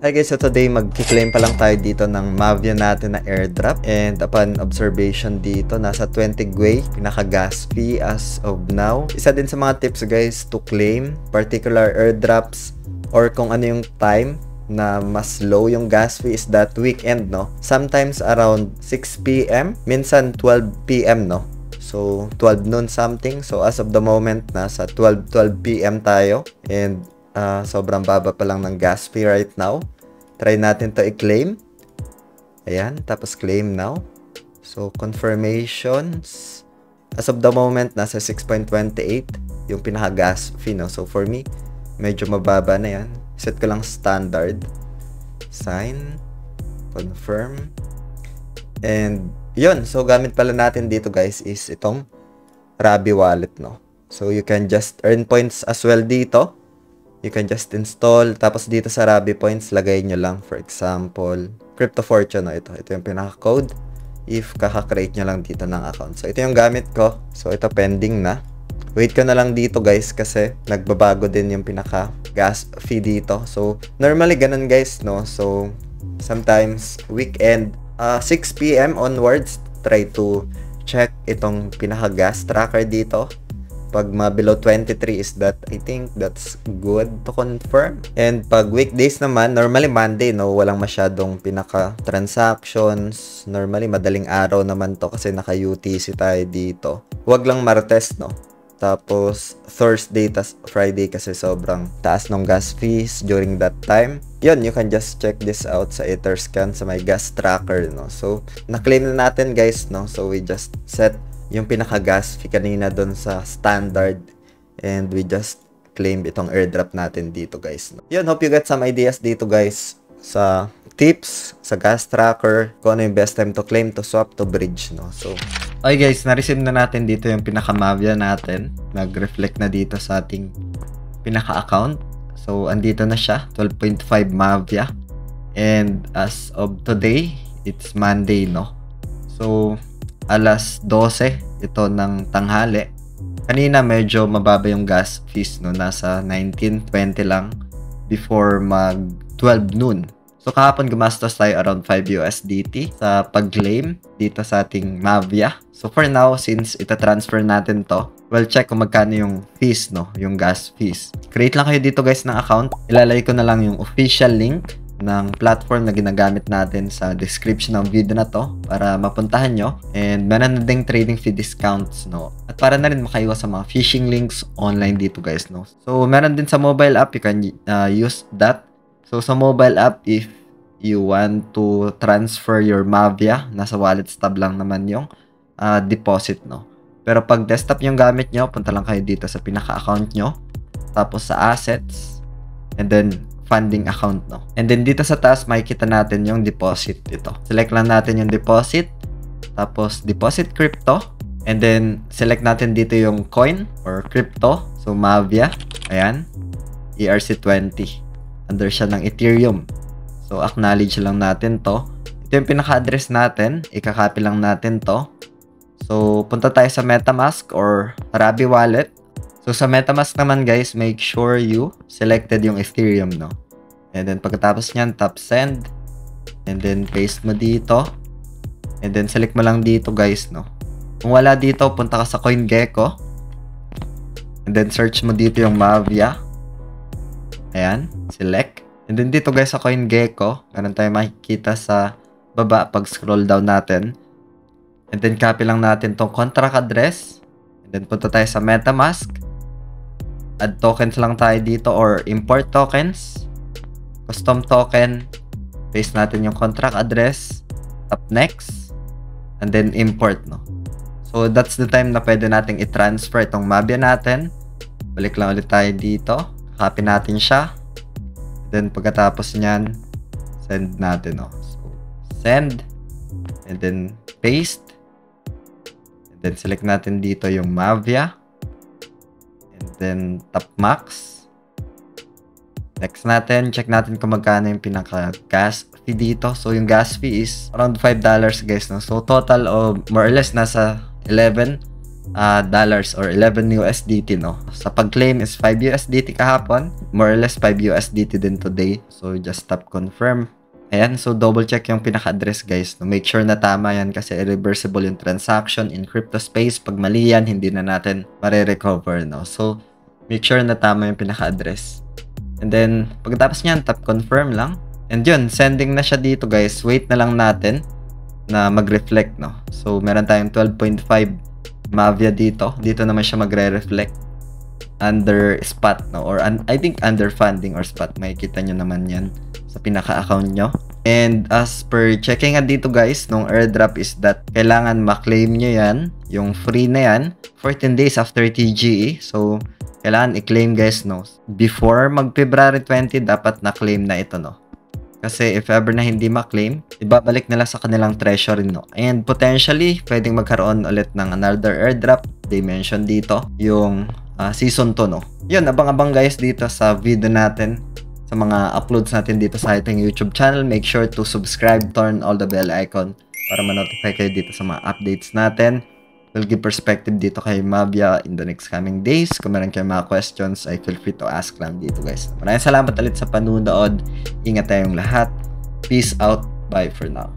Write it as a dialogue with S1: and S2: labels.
S1: Hi guys, so today mag-claim pa lang tayo dito ng Mavia natin na airdrop. And upon observation dito, nasa 20 gwei, pinaka-gas fee as of now. Isa din sa mga tips guys to claim particular airdrops or kung ano yung time na mas low yung gas fee is that weekend, no? Sometimes around 6 p.m, minsan 12 p.m, no? So 12 noon something. So as of the moment, nasa 12 p.m tayo. And sobrang baba pa lang ng gas fee right now. Try natin to i-claim. Ayan, tapos claim now. So, confirmations. As of the moment, nasa 6.28 yung pinaka-gas fee, no? So, for me, medyo mababa na yan. Set ko lang standard. Sign. Confirm. And, yun. So, gamit pala natin dito, guys, is itong Rabby wallet, no? So, you can just earn points as well dito. You can just install. Tapos dito sa Rabby Points, lagay nyo lang. For example, Crypto Fortune. No? Ito yung pinaka-code. If kaka-create nyo lang dito ng account. So, ito yung gamit ko. So, ito pending na. Wait ko na lang dito guys kasi nagbabago din yung pinaka-gas fee dito. So, normally ganun guys, no? So, sometimes weekend, 6 p.m. onwards, try to check itong pinaka-gas tracker dito. Pag below 23 is that, I think that's good to confirm. And pag weekdays naman, normally Monday, no, walang masyadong pinaka-transactions. Normally, madaling araw naman to kasi naka-UTC tayo dito. Huwag lang Martes, no. Tapos, Thursday, tas Friday kasi sobrang taas ng gas fees during that time. Yun, you can just check this out sa Etherscan, sa my gas tracker, no. So, na-claim na natin, guys, no. So, we just set yung pinaka-gas fee kanina doon sa standard and we just claim itong airdrop natin dito guys. Yun, hope you get some ideas dito guys sa tips, sa gas tracker, kung ano yung best time to claim, to swap, to bridge, no? So, okay guys, na-receive na natin dito yung pinaka-Mavia natin. Nag-reflect na dito sa ating pinaka-account. So, andito na siya, 12.5 Mavia. And as of today, it's Monday, no? So, alas 12 ito ng tanghali. Kanina medyo mababa yung gas fees, no? Nasa 19-20 lang before mag 12 noon. So kahapon gumastos tayo around 5 USDT sa pag-claim dito sa ating Mavia. So for now, since ita-transfer natin to, well, check kung magkano yung fees, no? Yung gas fees. Create lang kayo dito guys ng account. Ilalagay ko na lang yung official link ng platform na ginagamit natin sa description ng video na to para mapuntahan nyo. And meron na ding trading fee discounts, no? At para na rin makaiwas sa mga phishing links online dito guys, no? So meron din sa mobile app, you can use that. So sa mobile app, if you want to transfer your Mavia, nasa wallet tab lang naman yung deposit, no? Pero pag desktop yung gamit nyo, punta lang kayo dito sa pinaka-account nyo, tapos sa assets, and then funding account, no? And then dito sa taas, makikita natin yung deposit dito. Select lang natin yung deposit, tapos deposit crypto, and then select natin dito yung coin or crypto. So Mavia, ayan, ERC20. Under siya ng Ethereum. So acknowledge lang natin to. Ito yung pinaka-address natin, ikakopy lang natin to. So punta tayo sa MetaMask or Rabby wallet. So, sa MetaMask naman guys, make sure you selected yung Ethereum, no? And then, pagkatapos nyan, tap send. And then, paste mo dito. And then, select mo lang dito guys, no? Kung wala dito, punta ka sa CoinGecko. And then, search mo dito yung Mavia. Ayan, select. And then, dito guys sa CoinGecko, meron tayo makikita sa baba pag scroll down natin. And then, copy lang natin tong contract address. And then, punta tayo sa MetaMask. Add tokens lang tayo dito or import tokens. Custom token. Paste natin yung contract address. Tap next. And then import, no? So, that's the time na pwede nating i-transfer itong Mavia natin. Balik lang ulit tayo dito. Copy natin siya. Then, pagkatapos nyan, send natin, no? So, send. And then, paste. And then, select natin dito yung Mavia. And then, tap max. Next natin, check natin kung magkano yung pinaka-gas fee dito. So, yung gas fee is around $5 guys, no? So, total of more or less nasa 11 dollars or 11 USDT, no? Sa pag-claim is 5 USDT kahapon. More or less 5 USDT din today. So, just tap confirm. Ayan, so double check yung pinaka-address guys. No? Make sure na tama yan kasi irreversible yung transaction in crypto space. Pag mali yan, hindi na natin marirecover, no? So, make sure na tama yung pinaka-address. And then, pagkatapos nyan, tap confirm lang. And yun, sending na siya dito guys. Wait na lang natin na mag-reflect, no? So, meron tayong 12.5 Mavia dito. Dito naman siya magre-reflect under spot, no? Or I think under funding or spot. Makikita nyo naman yan sa pinaka-account nyo. And as per checking nga dito guys, nung airdrop is that kailangan ma-claim nyo yan, yung free na yan, 14 days after TGE. So, kailangan i-claim guys, no? Before mag-February 20, dapat na-claim na ito, no? Kasi if ever na hindi ma-claim, ibabalik nila sa kanilang treasury, no? And potentially, pwedeng magkaroon ulit ng another airdrop. They mentioned dito, yung season 2, no? Yun, abang-abang guys dito sa video natin. Sa mga uploads natin dito sa ating YouTube channel. Make sure to subscribe, turn all the bell icon para ma-notify kayo dito sa mga updates natin. We'll give perspective dito kay Mavia in the next coming days. Kung meron kayong mga questions, ay feel free to ask lang dito guys. Maraming salamat ulit sa panunood. Ingat tayong lahat. Peace out. Bye for now.